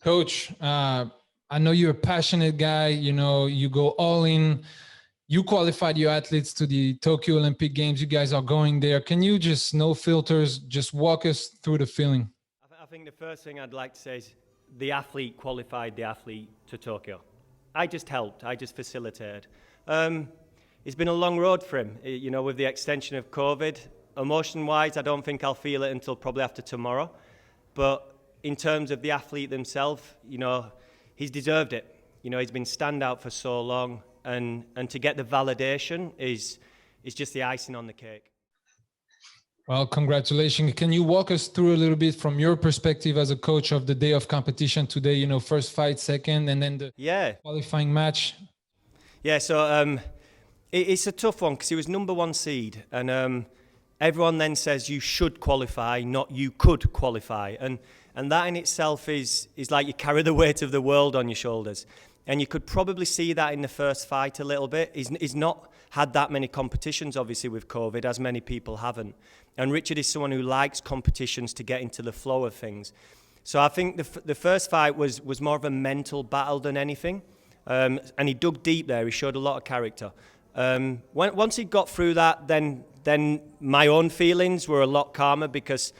Coach, I know you're a passionate guy. You know, you go all in. You qualified your athletes to the Tokyo Olympic Games. You guys are going there. Can you just, no filters, just walk us through the feeling? I think the first thing I'd like to say is the athlete qualified the athlete to Tokyo. I just helped. I just facilitated. It's been a long road for him, you know, with the extension of COVID. Emotion-wise, I don't think I'll feel it until probably after tomorrow. But in terms of the athlete themselves, you know, he's deserved it. You know, he's been standout for so long, and to get the validation is just the icing on the cake. Well, congratulations. Can you walk us through a little bit from your perspective as a coach of the day of competition today, you know, first fight, second, and then the qualifying match? Yeah, so it's a tough one because he was number one seed, and everyone then says you should qualify, not you could qualify. And that in itself is like you carry the weight of the world on your shoulders. And you could probably see that in the first fight a little bit. He's not had that many competitions, obviously, with COVID, as many people haven't. And Richard is someone who likes competitions to get into the flow of things. So I think the first fight was more of a mental battle than anything. And he dug deep there. He showed a lot of character. Once he got through that, then my own feelings were a lot calmer, because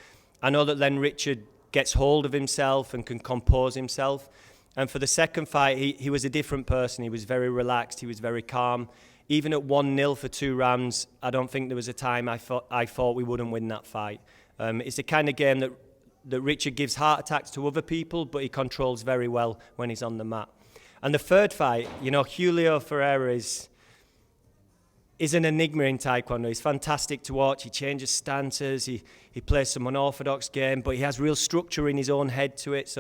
I know that then Richard gets hold of himself and can compose himself. And for the second fight, he was a different person. He was very relaxed. He was very calm. Even at 1-0 for 2 rounds, I don't think there was a time I thought we wouldn't win that fight. It's the kind of game that Richard gives heart attacks to other people, but he controls very well when he's on the mat. And the third fight, you know, Julio Ferreira is an enigma in Taekwondo. He's fantastic to watch. He changes stances. He plays some unorthodox game, but he has real structure in his own head to it.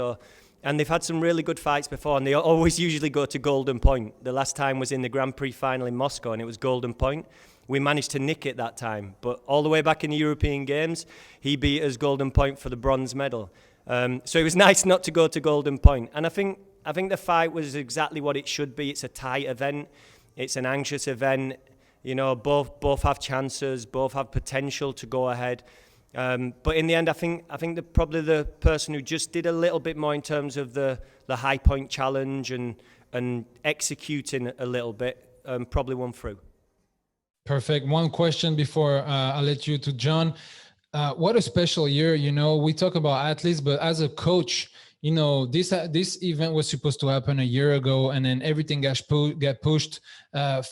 And they've had some really good fights before, and they always usually go to golden point. The last time was in the Grand Prix final in Moscow, and it was golden point. We managed to nick it that time, but all the way back in the European Games, he beat us golden point for the bronze medal. So it was nice not to go to golden point. And I think the fight was exactly what it should be. It's a tight event. It's an anxious event. You know, both have chances, both have potential to go ahead. But in the end, I think probably the person who just did a little bit more in terms of the high point challenge and executing a little bit probably won through. Perfect. One question before I let you to John. What a special year. You know, we talk about athletes, but as a coach, you know, this event was supposed to happen a year ago, and then everything got pushed.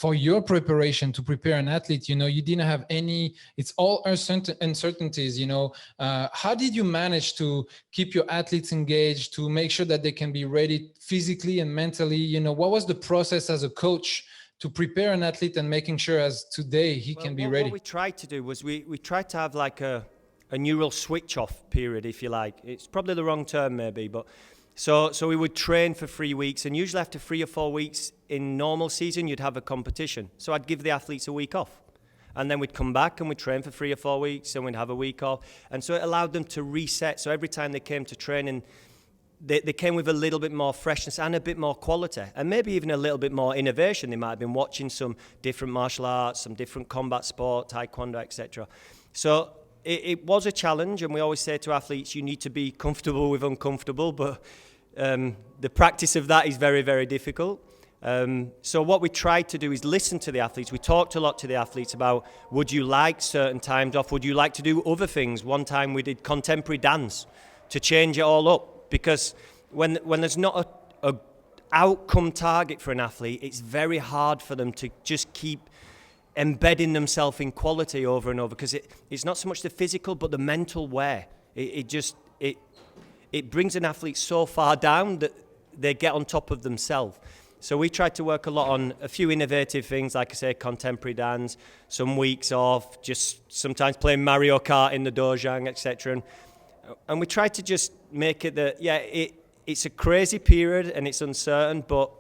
For your preparation to prepare an athlete, you know, you didn't have any, it's all uncertainties, you know. How did you manage to keep your athletes engaged, to make sure that they can be ready physically and mentally? You know, what was the process as a coach to prepare an athlete and making sure as today he can be ready? What we tried to do was we tried to have like a neural switch off period, if you like. It's probably the wrong term maybe, but so we would train for 3 weeks, and usually after 3 or 4 weeks in normal season you'd have a competition. So I'd give the athletes a week off, and then we'd come back and we'd train for 3 or 4 weeks, and we'd have a week off. And so it allowed them to reset. So every time they came to training, they came with a little bit more freshness and a bit more quality, and maybe even a little bit more innovation. They might have been watching some different martial arts, some different combat sport, taekwondo, etc. So it was a challenge, and we always say to athletes, you need to be comfortable with uncomfortable, but the practice of that is very, very difficult. So what we tried to do is listen to the athletes. We talked a lot to the athletes about, would you like certain times off? Would you like to do other things? One time we did contemporary dance to change it all up, because when there's not a outcome target for an athlete, it's very hard for them to just keep embedding themselves in quality over and over, because it's not so much the physical but the mental wear. It brings an athlete so far down that they get on top of themselves. So we tried to work a lot on a few innovative things, like I say, contemporary dance, some weeks off, just sometimes playing Mario Kart in the dojang, etc. And we tried to just make it that, it's a crazy period and it's uncertain, but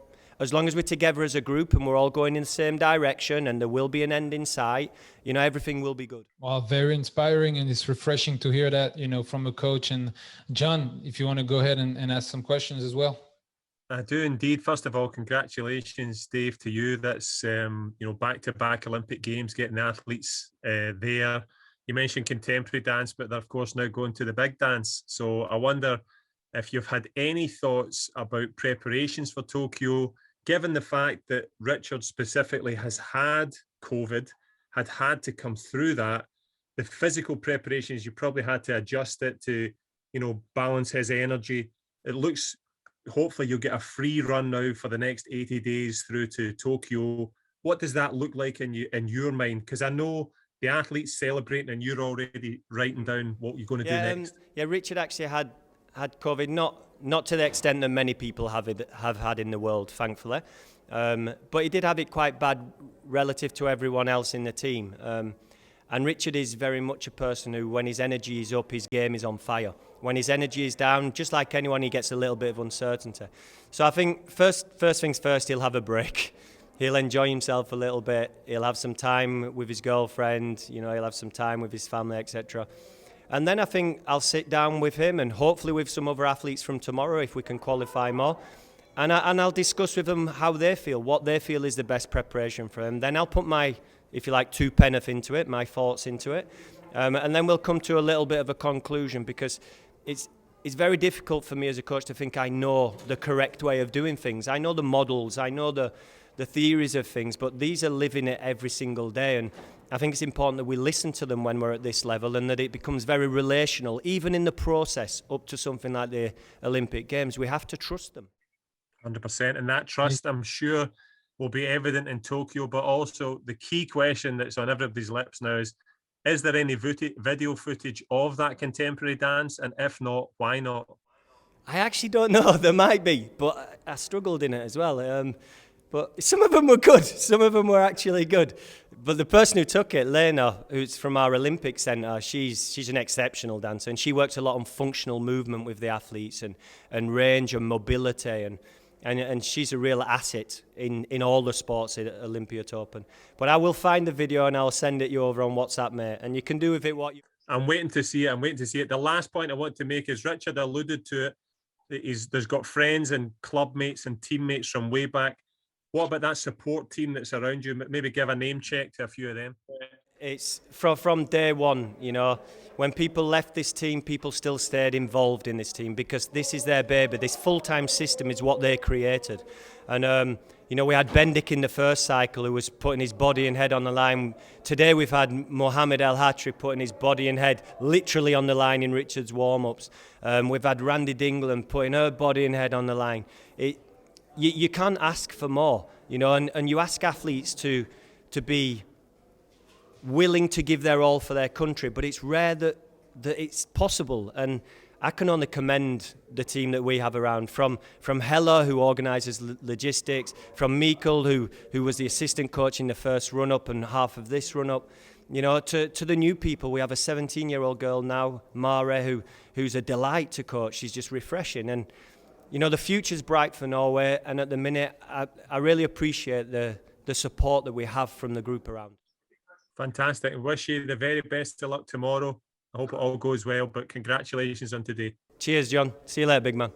as long as we're together as a group and we're all going in the same direction and there will be an end in sight, you know, everything will be good. Well, very inspiring, and it's refreshing to hear that, you know, from a coach. And John, if you want to go ahead and ask some questions as well. I do indeed. First of all, congratulations, Dave, to you. That's, back-to-back Olympic Games, getting athletes there. You mentioned contemporary dance, but they're, of course, now going to the big dance. So I wonder, if you've had any thoughts about preparations for Tokyo, given the fact that Richard specifically has had COVID, had to come through that, the physical preparations, you probably had to adjust it to, balance his energy. It looks, hopefully you'll get a free run now for the next 80 days through to Tokyo. What does that look like in your mind? Because I know the athletes celebrating and you're already writing down what you're going to do next. Richard actually had COVID, not to the extent that many people have had in the world, thankfully. But he did have it quite bad relative to everyone else in the team. And Richard is very much a person who, when his energy is up, his game is on fire. When his energy is down, just like anyone, he gets a little bit of uncertainty. So I think first things first, he'll have a break. He'll enjoy himself a little bit. He'll have some time with his girlfriend. He'll have some time with his family, etc. And then I think I'll sit down with him and hopefully with some other athletes from tomorrow if we can qualify more. And I'll discuss with them how they feel, what they feel is the best preparation for them. Then I'll put my, if you like, two penneth into it, my thoughts into it. And then we'll come to a little bit of a conclusion, because it's very difficult for me as a coach to think I know the correct way of doing things. I know the models, I know the theories of things, but these are living it every single day. And I think it's important that we listen to them when we're at this level, and that it becomes very relational, even in the process up to something like the Olympic Games. We have to trust them. 100%. And that trust, I'm sure, will be evident in Tokyo. But also the key question that's on everybody's lips now is there any video footage of that contemporary dance? And if not, why not? I actually don't know. There might be, but I struggled in it as well. But some of them were good. Some of them were actually good. But the person who took it, Lena, who's from our Olympic Centre, she's an exceptional dancer, and she works a lot on functional movement with the athletes and range and mobility, and she's a real asset in all the sports at Olympiad Open. But I will find the video and I'll send it you over on WhatsApp, mate, and you can do with it what you... I'm waiting to see it. The last point I want to make is Richard alluded to it. There's got friends and club mates and teammates from way back. What about that support team that's around you? Maybe give a name check to a few of them. It's from day one, when people left this team, people still stayed involved in this team because this is their baby. This full-time system is what they created. And, we had Bendik in the first cycle who was putting his body and head on the line. Today we've had Mohamed El Hatri putting his body and head literally on the line in Richard's warm-ups. We've had Randy Dingland putting her body and head on the line. You can't ask for more, and you ask athletes to be willing to give their all for their country, but it's rare that it's possible. And I can only commend the team that we have around, from Hella, who organises logistics, from Mikkel, who was the assistant coach in the first run-up and half of this run-up, to the new people. We have a 17-year-old girl now, Mare, who's a delight to coach. She's just refreshing. And the future's bright for Norway, and at the minute, I really appreciate the support that we have from the group around. Fantastic. And wish you the very best of luck tomorrow. I hope it all goes well, but congratulations on today. Cheers, John. See you later, big man.